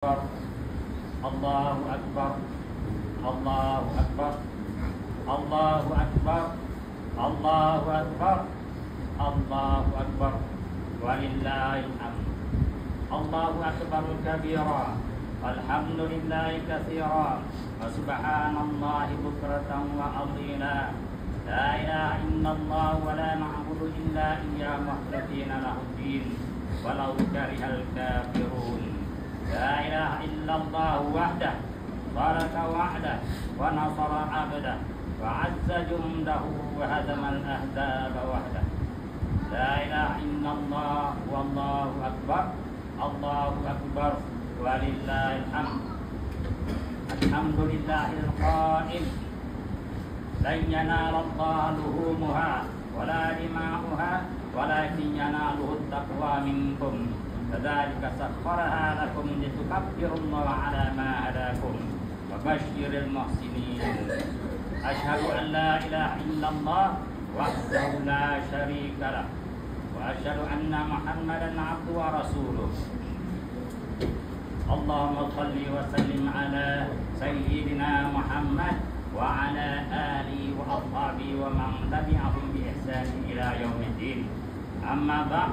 الله أكبر الله أكبر الله أكبر الله أكبر الله أكبر ولله الحمد. الله أكبر كبيرا والحمد لله كثيرا وسبحان الله بكرة وأصيلا. لا إله إلا الله ولا نعبد إلا إياه مخلصين له الدين ولو كره الكافرون. لا إله إلا الله وحده صدق وعده ونصر عبده وعز جنده وهزم الأحزاب وحده. لا إله إلا الله والله أكبر الله أكبر ولله الحمد. الحمد لله القائل لن ينال الله لحومها ولا دماؤها ولكن يناله التقوى منكم. كذلك سخرها لكم لتكبروا الله على ما هداكم وبشر المحسنين. أشهد أن لا إله إلا الله وحده لا شريك له وأشهد أن محمدا عبده ورسوله. اللهم صل وسلم على سيدنا محمد وعلى آله وأصحابه ومن تبعهم بإحسان إلى يوم الدين. أما بعد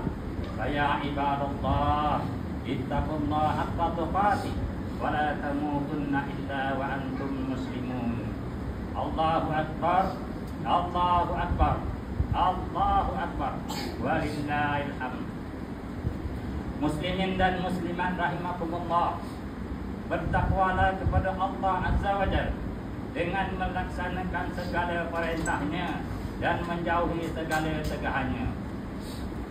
فيا عباد الله اتقوا الله حق تقاته ولا تموتن إلا وأنتم مسلمون. الله أكبر الله أكبر الله أكبر ولله الحمد. Muslimin dan muslimat rahimakumullah, bertakwalah kepada Allah Azza wa Jalla dengan melaksanakan segala perintahnya dan menjauhi segala tegahannya.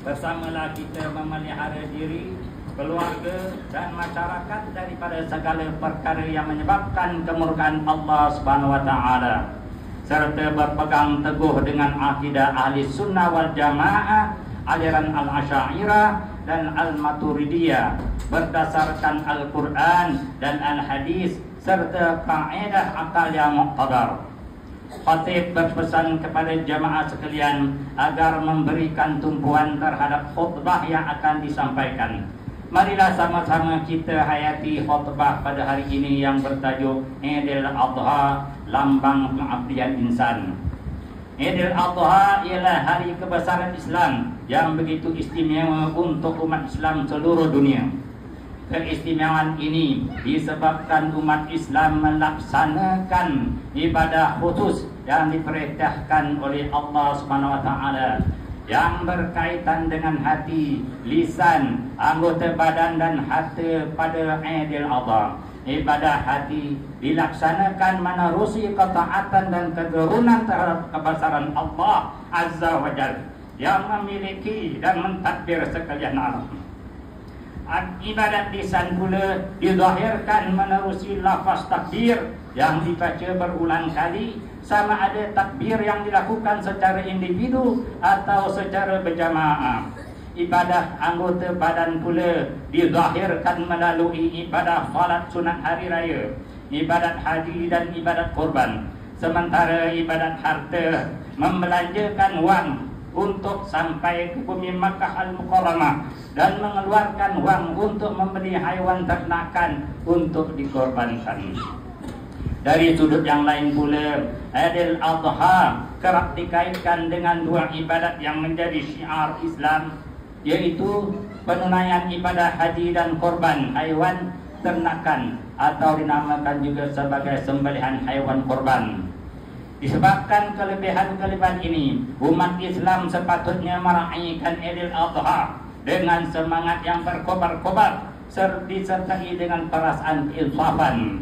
Bersamalah kita memelihara diri, keluarga dan masyarakat daripada segala perkara yang menyebabkan kemurkaan Allah Subhanahu wa taala, serta berpegang teguh dengan akidah ahli sunnah wal jamaah, aliran al-Asy'ariyah dan al-Maturidiyah berdasarkan Al-Quran dan Al-Hadis serta kaedah akal yang muqtadar. Khatib berpesan kepada jamaah sekalian agar memberikan tumpuan terhadap khutbah yang akan disampaikan. Marilah sama-sama kita hayati khutbah pada hari ini yang bertajuk Idul Adha, lambang pengabdian insan. Idul Adha ialah hari kebesaran Islam yang begitu istimewa untuk umat Islam seluruh dunia. Keistimewaan ini disebabkan umat Islam melaksanakan ibadah khusus yang diperintahkan oleh Allah Subhanahu wa taala yang berkaitan dengan hati, lisan, anggota badan dan harta pada Idul Adha. Ibadah hati dilaksanakan menerusi ketaatan dan keturunan terhadap kebesaran Allah Azza wa Jalla yang memiliki dan mentadbir sekalian alam. Ibadat lisan pula dizahirkan menerusi lafaz takbir yang dibaca berulang kali, sama ada takbir yang dilakukan secara individu atau secara berjamaah. Ibadah anggota badan pula dizahirkan melalui ibadah salat sunat hari raya, ibadat haji dan ibadat kurban. Sementara ibadat harta membelanjakan wang untuk sampai ke bumi Makkah Al-Mukarramah dan mengeluarkan wang untuk membeli haiwan ternakan untuk dikorbankan. Dari sudut yang lain pula, Idul Adha kerap dikaitkan dengan dua ibadat yang menjadi syiar Islam, yaitu penunaian ibadah haji dan korban haiwan ternakan atau dinamakan juga sebagai sembelihan haiwan korban. Disebabkan kelebihan-kelebihan ini, umat Islam sepatutnya meraihkan Idul Adha dengan semangat yang berkobar-kobar disertai dengan perasaan keinsafan.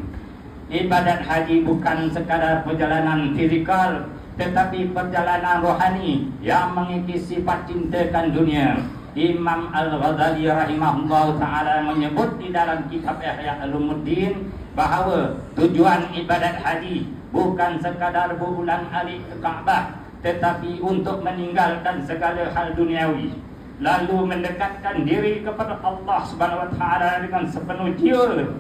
Ibadat haji bukan sekadar perjalanan fizikal, tetapi perjalanan rohani yang mengikis sifat cintakan dunia. Imam Al-Ghazali rahimahullah ta'ala menyebut di dalam kitab Ihya Ulumuddin bahawa tujuan ibadat haji bukan sekadar berulang alik ke Kaabah, tetapi untuk meninggalkan segala hal duniawi, lalu mendekatkan diri kepada Allah Subhanahu wa taala dengan sepenuh jiwa.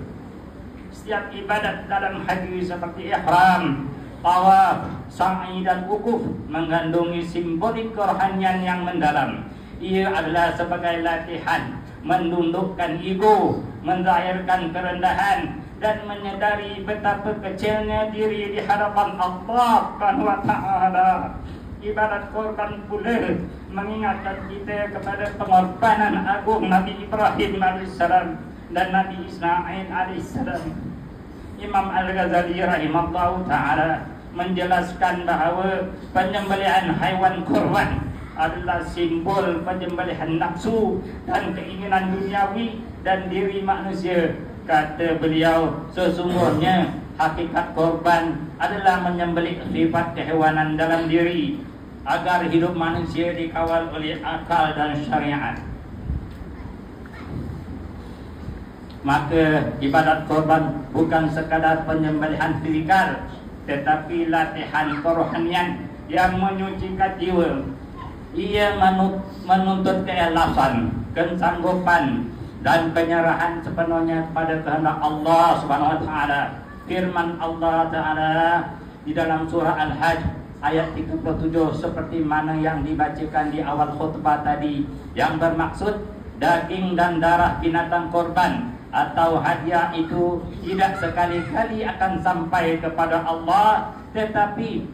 Setiap ibadat dalam haji seperti ihram, tawaf, sa'i dan wukuf mengandungi simbolik kerohanian yang mendalam. Ia adalah sebagai latihan menundukkan ego, menzahirkan kerendahan, dan menyadari betapa kecilnya diri di hadapan Allah Subhanahu wa Ta'ala. Ibadat korban pula mengingatkan kita kepada pengorbanan agung Nabi Ibrahim AS dan Nabi Ismail AS. Imam Al-Ghazali rahimahullah ta'ala menjelaskan bahawa penyembelihan haiwan kurban adalah simbol penyembelihan nafsu dan keinginan duniawi dan diri manusia. Kata beliau, sesungguhnya hakikat korban adalah menyembelih sifat kehewanan dalam diri agar hidup manusia dikawal oleh akal dan syariat. Maka ibadat korban bukan sekadar penyembelihan fisikal, tetapi latihan kerohanian yang menyucikan jiwa. Ia menuntut keikhlasan, kesanggupan dan penyerahan sepenuhnya pada kehendak Allah Subhanahu wa Ta'ala. Firman Allah Ta'ala di dalam surah Al-Hajj ayat 37 seperti mana yang dibacakan di awal khutbah tadi, yang bermaksud daging dan darah binatang korban atau hadiah itu tidak sekali-kali akan sampai kepada Allah, tetapi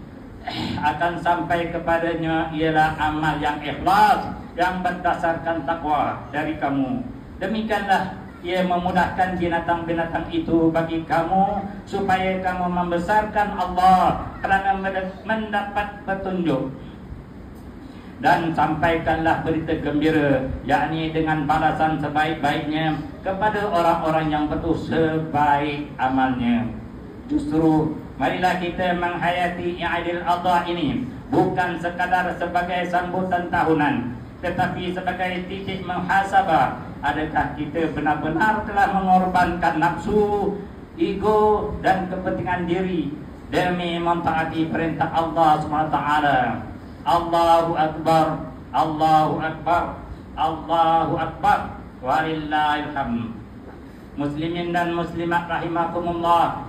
akan sampai kepadanya ialah amal yang ikhlas yang berdasarkan takwa dari kamu. Demikianlah ia memudahkan binatang-binatang itu bagi kamu supaya kamu membesarkan Allah kerana mendapat petunjuk. Dan sampaikanlah berita gembira, yakni dengan balasan sebaik-baiknya kepada orang-orang yang berusaha baik amalnya. Justru marilah kita menghayati Idul Adha ini bukan sekadar sebagai sambutan tahunan, tetapi sebagai titik muhasabah. Adakah kita benar-benar telah mengorbankan nafsu, ego dan kepentingan diri demi mentaati perintah Allah SWT? Allahu Akbar, Allahu Akbar, Allahu Akbar, walillahil hamd. Muslimin dan muslimat rahimakumullah,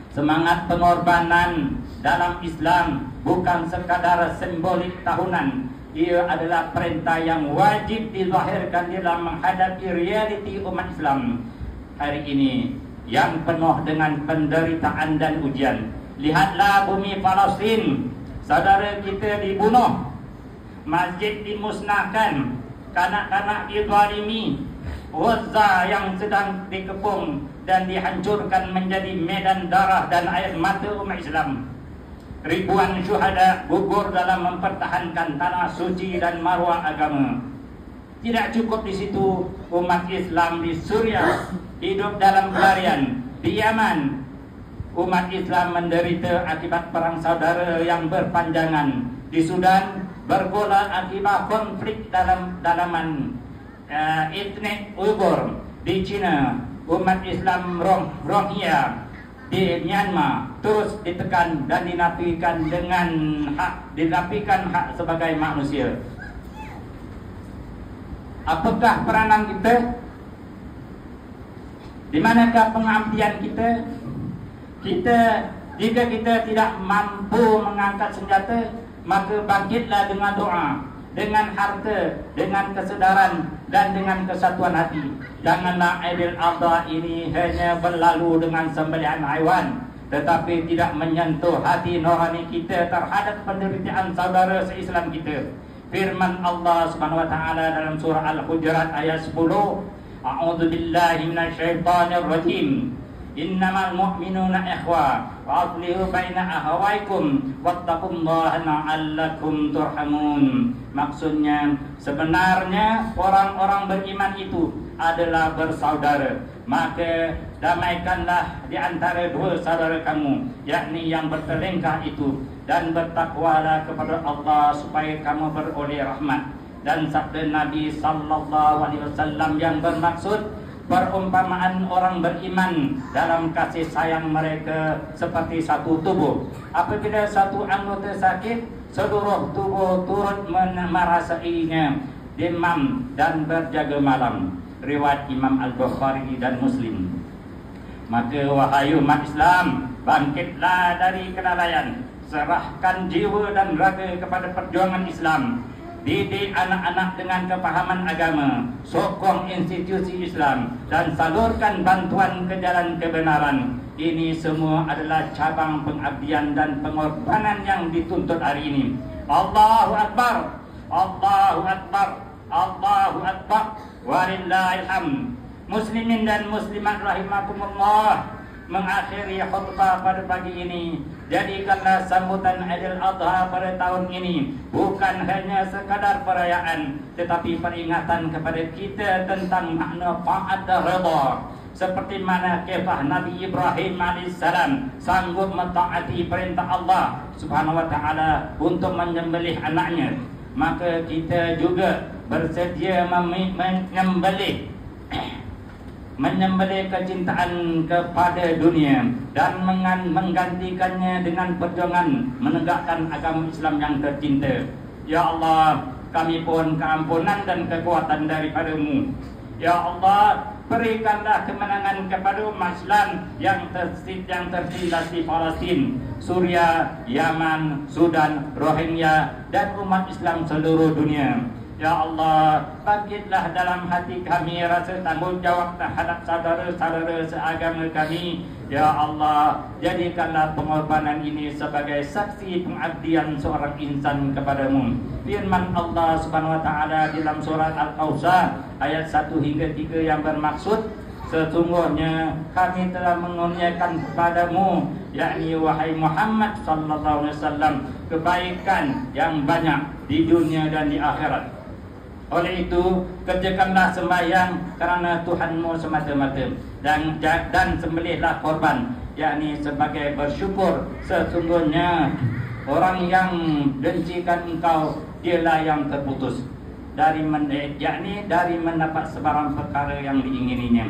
semangat pengorbanan dalam Islam bukan sekadar simbolik tahunan. Ia adalah perintah yang wajib dizahirkan dalam menghadapi realiti umat Islam hari ini yang penuh dengan penderitaan dan ujian. Lihatlah bumi Palestin, saudara kita dibunuh, masjid dimusnahkan, kanak-kanak dizalimi, Gaza yang sedang dikepung dan dihancurkan menjadi medan darah dan air mata umat Islam. Ribuan syuhada gugur dalam mempertahankan tanah suci dan maruah agama. Tidak cukup di situ, umat Islam di Suriah hidup dalam pelarian. Di Yaman, umat Islam menderita akibat perang saudara yang berpanjangan. Di Sudan, bergolak akibat konflik dalaman etnik Uyghur. Di China, umat Islam Rohingya di Myanmar terus ditekan dan dinafikan hak sebagai manusia. Apakah peranan kita? Di manakah pengabdian kita? Jika kita tidak mampu mengangkat senjata, maka bangkitlah dengan doa, dengan harta, dengan kesedaran dan dengan kesatuan hati. Janganlah Idul Adha ini hanya berlalu dengan sembelihan haiwan, tetapi tidak menyentuh hati nurani kita terhadap penderitaan saudara se-Islam kita. Firman Allah Subhanahu wa Ta'ala dalam surah Al-Hujurat ayat 10, A'udzu billahi minasyaitonir rajim. Innamal mu'minuna ikhwa wa aslihu baina akhawaykum wattaqullaha la'allakum turhamun. Maksudnya, sebenarnya orang-orang beriman itu adalah bersaudara, maka damaikanlah di antara dua saudara kamu, yakni yang bertelingkah itu, dan bertakwalah kepada Allah supaya kamu beroleh rahmat. Dan sabda Nabi sallallahu alaihi wasallam yang bermaksud perumpamaan orang beriman dalam kasih sayang mereka seperti satu tubuh. Apabila satu anggota sakit, seluruh tubuh turut merasainya, demam dan berjaga malam. Riwayat Imam Al-Bukhari dan Muslim. Maka wahai umat Islam, bangkitlah dari kelalaian, serahkan jiwa dan raga kepada perjuangan Islam. didik anak-anak dengan kepahaman agama, sokong institusi Islam, dan salurkan bantuan ke jalan kebenaran. Ini semua adalah cabang pengabdian dan pengorbanan yang dituntut hari ini. Allahu Akbar, Allahu Akbar, Allahu Akbar, walillahil hamd. Muslimin dan muslimat rahimakumullah, mengakhiri khutbah pada pagi ini, jadikanlah sambutan Idul Adha pada tahun ini bukan hanya sekadar perayaan, tetapi peringatan kepada kita tentang makna taat dan redha. Seperti mana kisah Nabi Ibrahim AS sanggup mentaati perintah Allah Subhanahu wa taala untuk menyembelih anaknya, maka kita juga bersedia menyembelih kecintaan kepada dunia dan menggantikannya dengan perjuangan menegakkan agama Islam yang tercinta. Ya Allah, kami mohon keampunan dan kekuatan daripada-Mu. Ya Allah, berikanlah kemenangan kepada umat Islam yang tertindas di Palestin, Suria, Yaman, Sudan, Rohingya, dan umat Islam seluruh dunia. Ya Allah, bangkitlah dalam hati kami rasa tanggungjawab terhadap saudara-saudara seagama kami. Ya Allah, jadikanlah pengorbanan ini sebagai saksi pengabdian seorang insan kepadamu. Firman Allah Subhanahu wa taala dalam surat Al-Kautsar ayat 1 hingga 3 yang bermaksud, sesungguhnya kami telah mengurniakan kepadamu, yakni wahai Muhammad sallallahu alaihi wasallam, kebaikan yang banyak di dunia dan di akhirat. Oleh itu, kerjakanlah sembahyang kerana Tuhanmu semata-mata, dan sembelihlah korban, yakni sebagai bersyukur. Sesungguhnya orang yang bencikan engkau, dialah yang terputus dari mendapat sebarang perkara yang diingininya.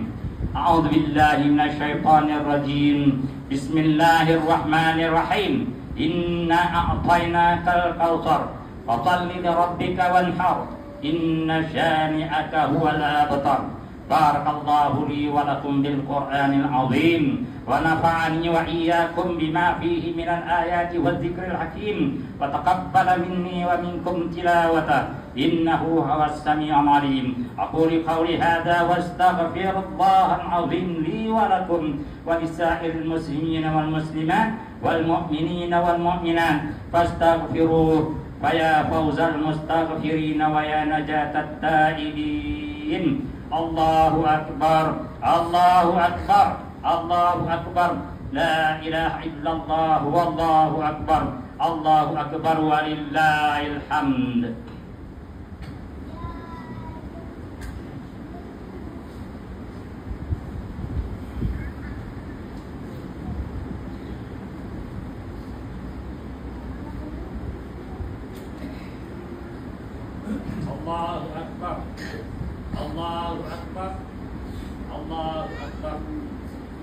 A'udzubillahi minasyaitonirrajim. Bismillahirrahmanirrahim. Inna a'tainakal kautsar fasalli lirabbika wanhar. Inna syani'aka huwal abtar. Barakallahu li wa lakum bil Qur'anil azim wa nafa'ani wa iyyakum bima fihi minal ayati waz zikril hakim wa taqabbala minni wa minkum tilawata innahu huwas sami'ul alim. Aqulu qawli hadza wa astaghfirullahal azim li wa lakum wa lisa'iril muslimina wal muslimat wal mu'minina wal mu'minat fastaghfiruhu faya fawzal mustaghfirin wa ya najatat taibin. Allahu akbar, Allahu akbar, Allahu akbar, la ilaha illallah wallahu akbar, Allahu akbar walillahil hamd. Allahu akbar, Allahu akbar, Allahu akbar,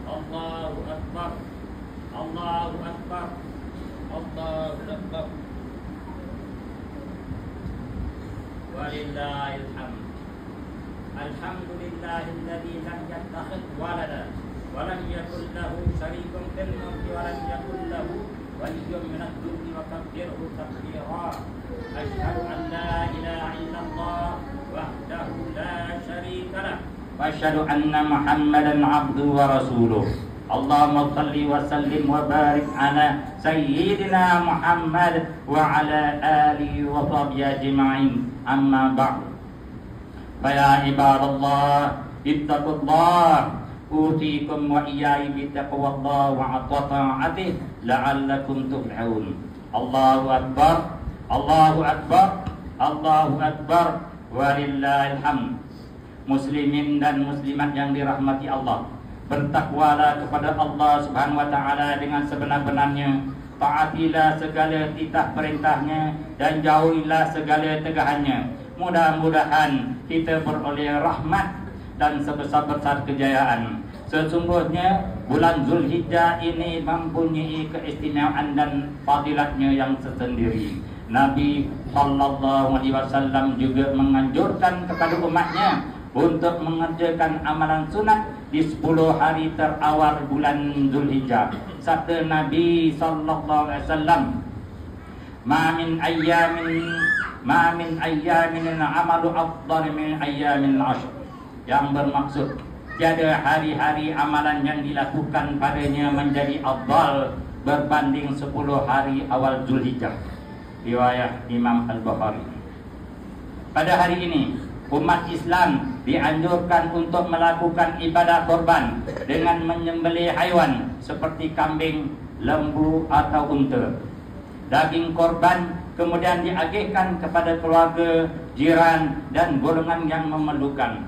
Allahu akbar, Allahu akbar, Allahu akbar, walillahil hamd. Alhamdulillahilladzi lam yattakhidh walada wa lam yakul lahu syarikun fil mulki wa lam yakul lahu waliyyun minadh dhulli wa kabbirhu takbira. Asyhadu an la ilaha illallah wahdahu la syarika lah wa asyhadu anna Muhammadan abduhu wa rasuluh. Allahumma shalli wa sallim wa barik ala sayyidina Muhammad wa ala alihi wa sahbihi ajma'in. Amma ba'd. Fa ya ibadallah ittaqullah utikum wa iyai bittaqwallah wa ta'atihi la'allakum tuflihun. Allahu akbar, Allahu akbar, Allahu akbar, walillahil hamd. Muslimin dan muslimat yang dirahmati Allah, bertakwalah kepada Allah Subhanahu wa taala dengan sebenar-benarnya. Taatilah segala titah perintahnya dan jauhilah segala tegahannya. Mudah-mudahan kita beroleh rahmat dan sebesar-besar kejayaan. Sesungguhnya bulan Zulhijjah ini mempunyai keistimewaan dan fadilatnya yang tersendiri. Nabi sallallahu alaihi wasallam juga menganjurkan kepada umatnya untuk mengerjakan amalan sunat di 10 hari terawal bulan Zulhijjah. Sabda Nabi sallallahu alaihi wasallam, "Ma min ayyamin ma min ayyamin amalu afdal min ayyamin ashr, yang bermaksud tiada hari-hari amalan yang dilakukan padanya menjadi afdal berbanding 10 hari awal Zulhijjah. Riwayat Imam Al-Bukhari. Pada hari ini umat Islam dianjurkan untuk melakukan ibadah korban dengan menyembelih haiwan seperti kambing, lembu atau unta. Daging korban kemudian diagihkan kepada keluarga, jiran dan golongan yang memerlukan.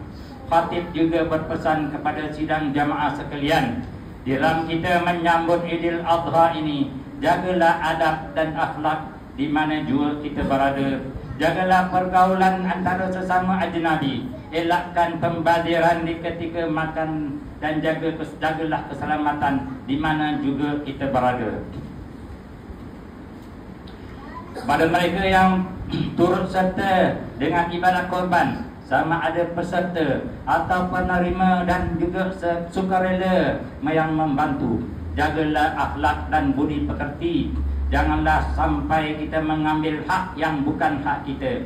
Khatib juga berpesan kepada sidang jamaah sekalian, dalam kita menyambut Idul Adha ini, jagalah adab dan akhlak di mana jua kita berada. Jagalah pergaulan antara sesama ajnabi. Elakkan pembadiran di ketika makan dan jagalah keselamatan di mana juga kita berada. Pada mereka yang turut serta dengan ibadah korban, sama ada peserta atau penerima dan juga sukarela yang membantu, jagalah akhlak dan budi pekerti. Janganlah sampai kita mengambil hak yang bukan hak kita.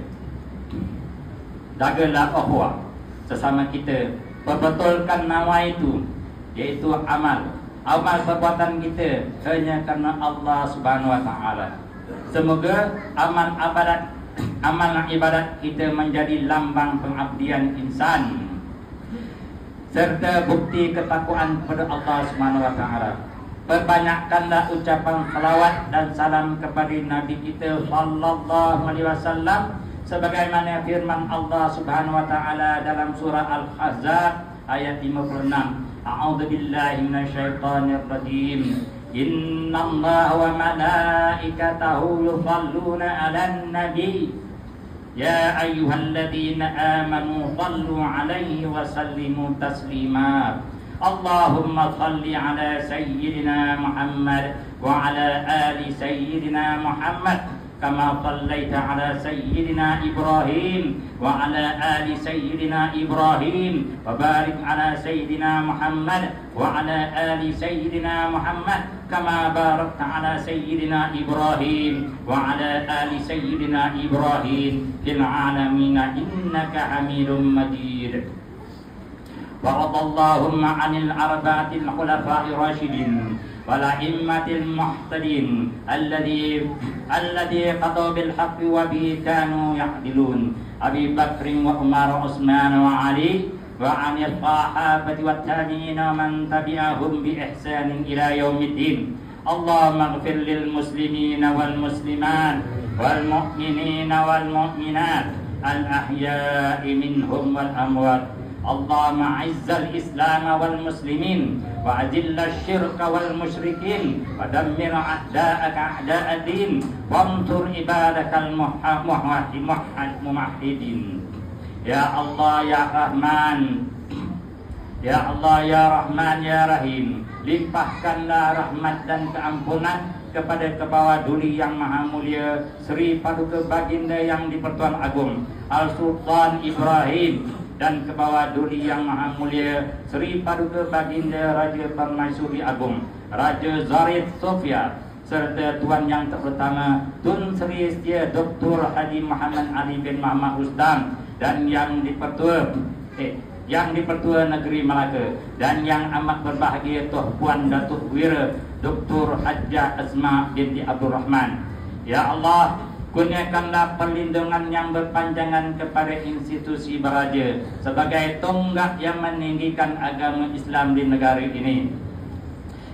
Jagalah ukhuwah sesama kita. Perbetulkan nawa itu, iaitu amal perbuatan kita hanya kerana Allah Subhanahu Wa Taala. Semoga amal ibadat kita menjadi lambang pengabdian insan serta bukti ketakwaan kepada Allah Subhanahu Wa Taala. Perbanyakkanlah ucapan salawat dan salam kepada Nabi kita sallallahu alaihi wasallam sebagaimana firman Allah Subhanahu wa taala dalam surah Al-Ahzab ayat 56. A'udzubillahi minasyaitonir rajim. Innallaha wa malaikatahu yusholluna 'alan nabi. Ya ayyuhalladzina amanu shallu 'alaihi wa sallimu taslima. Allahumma salli ala sayyidina Muhammad wa ala ali sayyidina Muhammad kama sallaita ala sayyidina Ibrahim wa ala ali sayyidina Ibrahim wa barik ala sayyidina Muhammad wa ala ali sayyidina Muhammad kama barakta ala sayyidina Ibrahim wa ala ali sayyidina Ibrahim fil alamin innaka Hamidum Majid. وَرَضَى اللَّهُمَّ عَنِ الْأَرْبَعَةِ الْخُلَفَاءِ الرَّاشِدِينَ وَالْأَئِمَّةِ الْمُهْتَدِينَ الَّذِي قَضَوْا بِالْحَقِّ وَبِهِ كَانُوا يَعْدِلُونَ أَبِي بَكْرٍ وَعُمَرَ وعثمان وعلي وعن الصحابة والتابعين ومن تبعهم بإحسان إلى يوم الدين. اللهم اغفر للمسلمين والمسلمات والمؤمنين والمؤمنات الأحياء منهم والأموات. اللهم اعز الإسلام والمسلمين وأذل الشرك والمشركين ودمر أعداءك أعداء الدين وانصر عبادك الموحدين. Ya Allah ya Rahman, Ya Allah ya Rahman ya Rahim, limpahkanlah rahmat dan keampunan kepada Kebawah Duli yang Maha Mulia Sri Paduka Baginda yang di-Pertuan Agong Al-Sultan Ibrahim dan Kebawah Duli yang Maha Mulia Sri Paduka Baginda Raja Permaisuri Agong Raja Zarif Sofia serta Tuan yang terutama Tun Sri Setia Dr. Haji Muhammad Ali bin Muhammad Ustam dan yang di-Pertua Negeri Melaka dan yang amat berbahagia Tuh Puan Datuk Wira Dr. Hajjah Asma binti Abdul Rahman. Ya Allah, kurniakanlah perlindungan yang berpanjangan kepada institusi beraja sebagai tonggak yang meninggikan agama Islam di negara ini.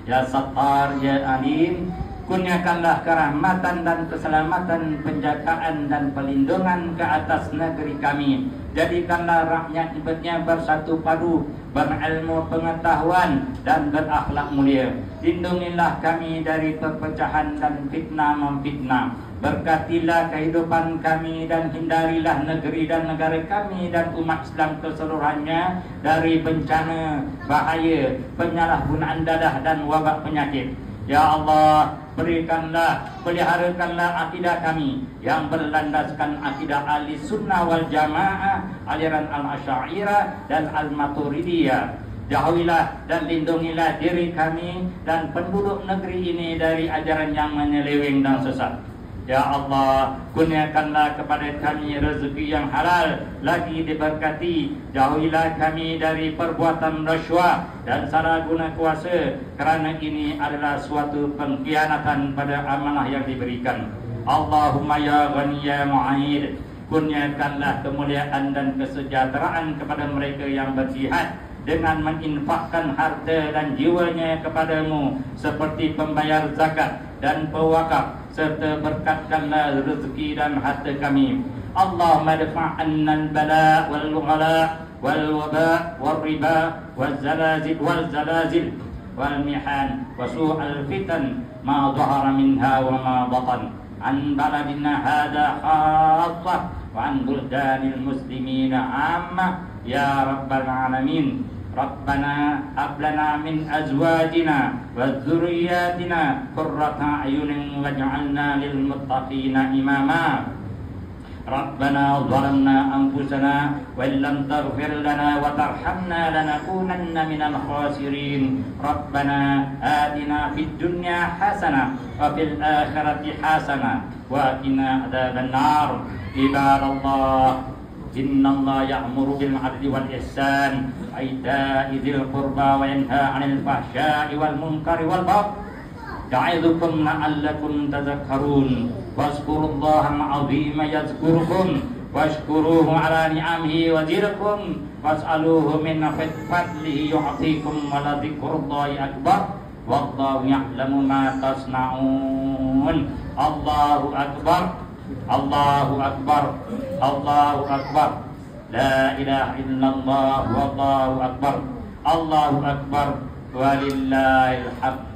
Ya Sattar, Ya Alim, kurniakanlah kerahmatan dan keselamatan, penjagaan dan perlindungan ke atas negeri kami. Jadikanlah rakyat-rakyatnya bersatu padu, berilmu pengetahuan dan berakhlak mulia. Lindungilah kami dari perpecahan dan fitnah memfitnah. Berkatilah kehidupan kami dan hindarilah negeri dan negara kami dan umat Islam keseluruhannya dari bencana, bahaya, penyalahgunaan dadah dan wabak penyakit. Ya Allah, peliharakanlah akidah kami yang berlandaskan akidah ahli sunnah wal jamaah, aliran al-Asy'ariyah dan al-Maturidiyah. Jauhilah dan lindungilah diri kami dan penduduk negeri ini dari ajaran yang menyeleweng dan sesat. Ya Allah, kurniakanlah kepada kami rezeki yang halal, lagi diberkati. Jauhilah kami dari perbuatan rasuah dan salah guna kuasa, kerana ini adalah suatu pengkhianatan pada amanah yang diberikan. Allahumma ya Ghani ya Mu'aid, kurniakanlah kemuliaan dan kesejahteraan kepada mereka yang berjihad dengan menginfakkan harta dan jiwanya kepadamu, seperti pembayar zakat dan pewakaf, serta berkatkanlah rezeki dan harta kami. Allahumma dafa' anna al-bala' wal-ghala' wal-waba' wal-riba wal-zalazil wal-mihan wa su'al fitan ma dhahara minha wa ma batan an baladina hadha khassah wa an buldanil muslimina amma ya rabbal alamin. Rabbana hab lana min azwajina wa dzurriyyatina qurrata a'yunin waj'alna lil muttaqina imama. Rabbana zalamna anfusana wa illam taghfir lana wa tarhamna lanakunanna minal khasirin. Rabbana atina fid dunya hasanah wa fil akhirati hasanah wa qina adzaban nar. Ibadallah, innallaha ya'muru bil 'adli wal ihsan wa ita'i dzil qurba wa yanha 'anil fahsya'i wal munkari wal baghi ya'idukum la'allakum tadhakkarun. Wazkurullaha al-'azima yazkurukum washkuruhu 'ala ni'amihi wazidkum was'aluhu min fadlihi yu'tikum wa la dzikrullahi akbar wallahu ya'lamu ma tasna'un. Allahu akbar, Allahu akbar, Allahu akbar. La ilaha illallah wallahu akbar. Allahu akbar walillahil hamd.